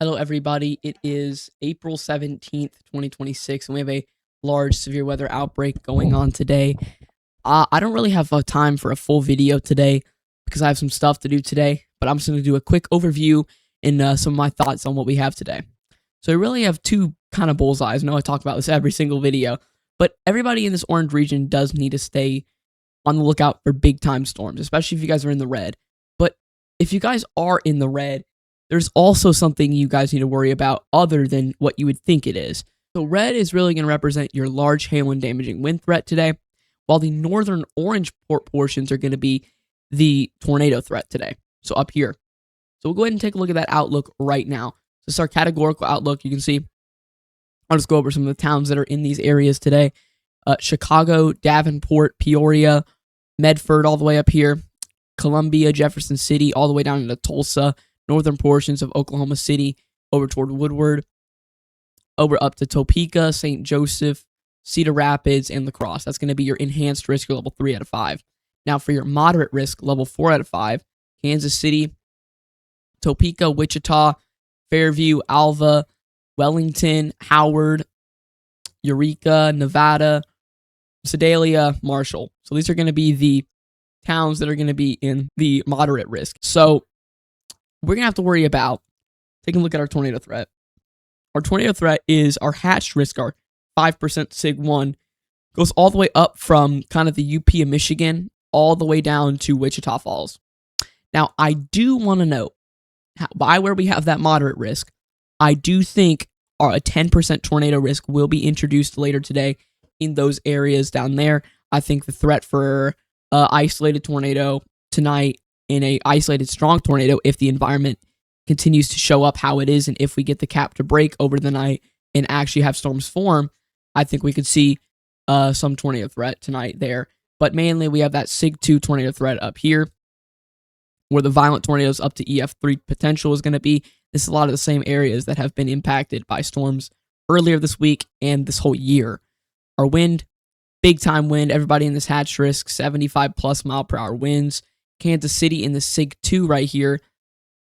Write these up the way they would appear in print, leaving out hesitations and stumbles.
Hello, everybody. It is April 17th, 2026, and we have a large severe weather outbreak going on today. I don't really have time for a full video today because I have some stuff to do today, but I'm just going to do a quick overview and some of my thoughts on what we have today. So I really have two kind of bullseyes. I know I talk about this every single video, but everybody in this orange region does need to stay on the lookout for big time storms, especially if you guys are in the red. But if you guys are in the red, there's also something you guys need to worry about other than what you would think it is. So red is really going to represent your large hail and damaging wind threat today, while the northern orange portions are going to be the tornado threat today. So up here. So we'll go ahead and take a look at that outlook right now. So this is our categorical outlook. You can see, I'll just go over some of the towns that are in these areas today. Chicago, Davenport, Peoria, Medford all the way up here, Columbia, Jefferson City, all the way down into Tulsa, northern portions of Oklahoma City, over toward Woodward, over up to Topeka, St. Joseph, Cedar Rapids, and La Crosse. That's going to be your enhanced risk, your level 3 out of 5. Now for your moderate risk, level 4 out of 5, Kansas City, Topeka, Wichita, Fairview, Alva, Wellington, Howard, Eureka, Nevada, Sedalia, Marshall. So these are going to be the towns that are going to be in the moderate risk. So we're going to have to worry about taking a look at our tornado threat. Our tornado threat is our hatched risk, our 5% SIG 1, goes all the way up from kind of the UP of Michigan all the way down to Wichita Falls. Now, I do want to note, by where we have that moderate risk, I do think a 10% tornado risk will be introduced later today in those areas down there. I think the threat for isolated tornado tonight in a isolated strong tornado, if the environment continues to show up how it is, and if we get the cap to break over the night and actually have storms form, I think we could see some tornado threat tonight there. But mainly we have that SIG 2 tornado threat up here, where the violent tornadoes up to EF3 potential is going to be. This is a lot of the same areas that have been impacted by storms earlier this week and this whole year. Our wind, big time wind, everybody in this hatch risk, 75 plus mile per hour winds. Kansas City in the SIG 2 right here.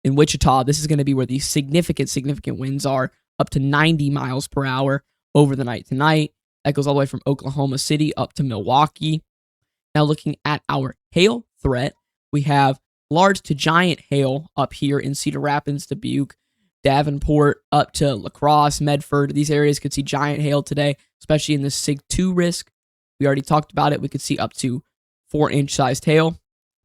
In Wichita, this is going to be where the significant winds are, up to 90 miles per hour over the night tonight. That goes all the way from Oklahoma City up to Milwaukee. Now looking at our hail threat, we have large to giant hail up here in Cedar Rapids, Dubuque, Davenport, up to La Crosse, Medford. These areas could see giant hail today, especially in the SIG 2 risk. We already talked about it. We could see up to 4-inch sized hail.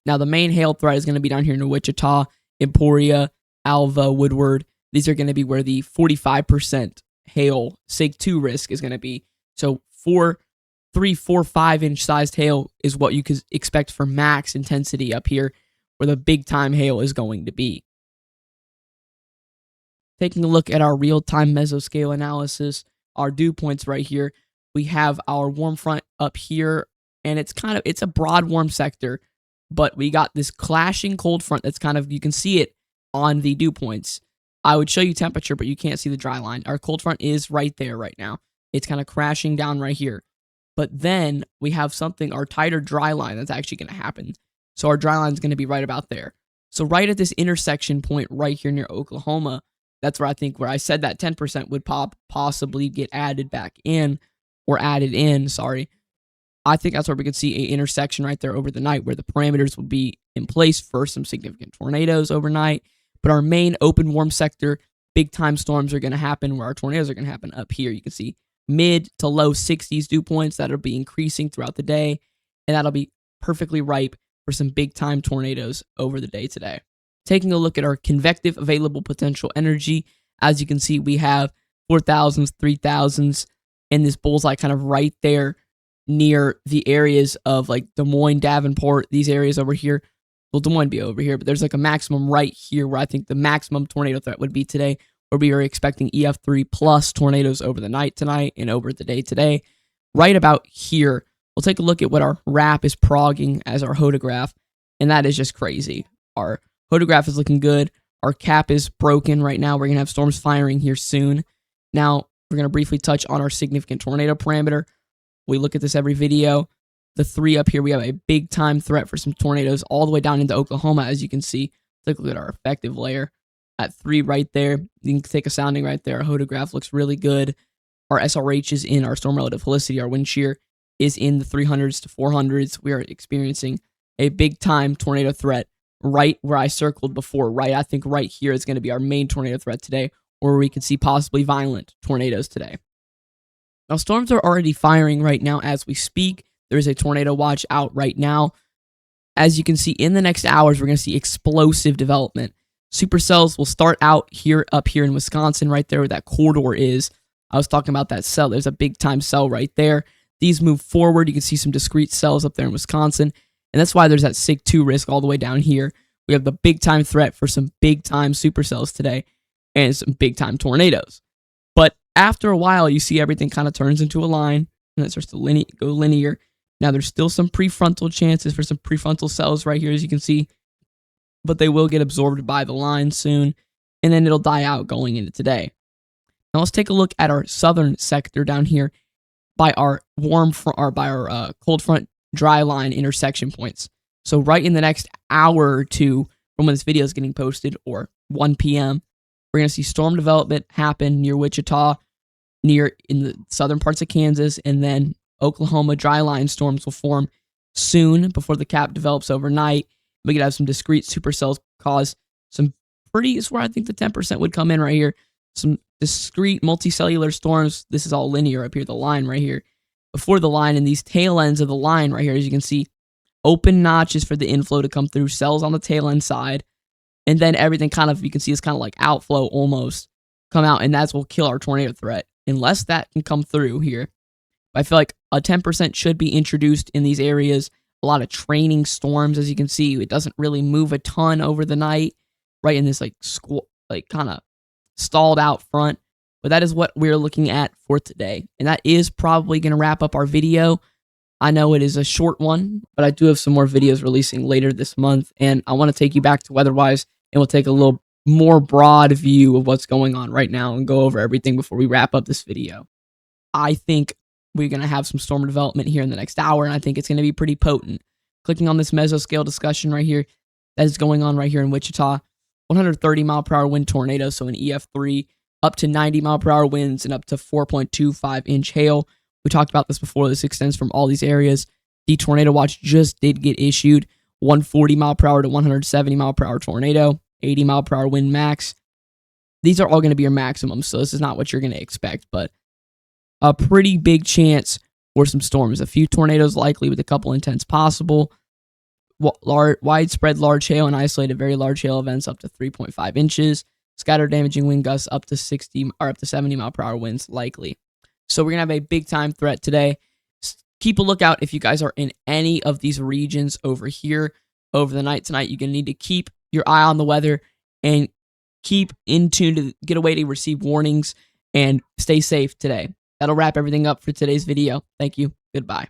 Now, the main hail threat is going to be down here in Wichita, Emporia, Alva, Woodward. These are going to be where the 45% hail SIG 2 risk is going to be. So 5-inch sized hail is what you could expect for max intensity up here, where the big time hail is going to be. Taking a look at our real-time mesoscale analysis, our dew points right here, we have our warm front up here, and it's a broad warm sector, but we got this clashing cold front that's you can see it on the dew points. I would show you temperature, but you can't see the dry line. Our cold front is right there right now. It's kind of crashing down right here. But then we have our tighter dry line that's actually going to happen. So our dry line is going to be right about there. So right at this intersection point right here near Oklahoma, that's where I said that 10% would possibly get added in. I think that's where we could see an intersection right there over the night, where the parameters will be in place for some significant tornadoes overnight. But our main open warm sector, big time storms are going to happen, where our tornadoes are going to happen up here. You can see mid to low 60s dew points that'll be increasing throughout the day, and that'll be perfectly ripe for some big time tornadoes over the day today. Taking a look at our convective available potential energy, as you can see, we have 4,000s, 3,000s, and this bullseye kind of right there near the areas of like Des Moines, Davenport, these areas over here. Well, Des Moines be over here, but there's like a maximum right here where I think the maximum tornado threat would be today, where we are expecting EF3 plus tornadoes over the night tonight and over the day today. Right about here, we'll take a look at what our RAP is progging as our hodograph, and that is just crazy. Our hodograph is looking good. Our cap is broken right now. We're going to have storms firing here soon. Now, we're going to briefly touch on our significant tornado parameter. We look at this every video. The 3 up here, we have a big time threat for some tornadoes all the way down into Oklahoma, as you can see. Take a look at our effective layer. at 3 right there. You can take a sounding right there. Our hodograph looks really good. Our SRH is in our storm relative helicity. Our wind shear is in the 300s to 400s. We are experiencing a big time tornado threat right where I circled before, right? I think right here is going to be our main tornado threat today, or we could see possibly violent tornadoes today. Now, storms are already firing right now as we speak. There is a tornado watch out right now. As you can see, in the next hours, we're going to see explosive development. Supercells will start out up here in Wisconsin, right there where that corridor is. I was talking about that cell. There's a big time cell right there. These move forward. You can see some discrete cells up there in Wisconsin. And that's why there's that SIG-2 risk all the way down here. We have the big time threat for some big time supercells today and some big time tornadoes. But after a while, you see everything kind of turns into a line and it starts to go linear. Now, there's still some prefrontal chances for some prefrontal cells right here, as you can see, but they will get absorbed by the line soon, and then it'll die out going into today. Now, let's take a look at our southern sector down here by our cold front dry line intersection points. So right in the next hour or two from when this video is getting posted, or 1 p.m., we're going to see storm development happen near Wichita, near in the southern parts of Kansas, and then Oklahoma dry line storms will form soon before the cap develops overnight. We could have some discrete supercells cause some pretty, is where I think the 10% would come in right here. Some discrete multicellular storms. This is all linear up here, the line right here. Before the line, and these tail ends of the line right here, as you can see, open notches for the inflow to come through, cells on the tail end side, and then everything kind of, you can see, is kind of like outflow almost come out, and that's what will kill our tornado threat. Unless that can come through here, I feel like a 10% should be introduced in these areas. A lot of training storms, as you can see. It doesn't really move a ton over the night, right in this like kind of stalled out front. But that is what we're looking at for today. And that is probably going to wrap up our video. I know it is a short one, but I do have some more videos releasing later this month. And I want to take you back to weather-wise, and we'll take a little more broad view of what's going on right now and go over everything before we wrap up this video. I think we're going to have some storm development here in the next hour, and I think it's going to be pretty potent. Clicking on this mesoscale discussion right here, that is going on right here in Wichita. 130 mile per hour wind tornado, so an EF3, up to 90 mile per hour winds and up to 4.25 inch hail. We talked about this before. This extends from all these areas. The tornado watch just did get issued. 140 mile per hour to 170 mile per hour tornado, 80 mile per hour wind max. These are all going to be your maximums, so this is not what you're going to expect, but a pretty big chance for some storms. A few tornadoes likely with a couple intents possible. Widespread large hail and isolated very large hail events up to 3.5 inches. Scattered damaging wind gusts up to 60 or up to 70 mile per hour winds likely. So we're going to have a big time threat today. Keep a lookout if you guys are in any of these regions over here over the night tonight. You're going to need to keep your eye on the weather and keep in tune to get away to receive warnings and stay safe today. That'll wrap everything up for today's video. Thank you. Goodbye.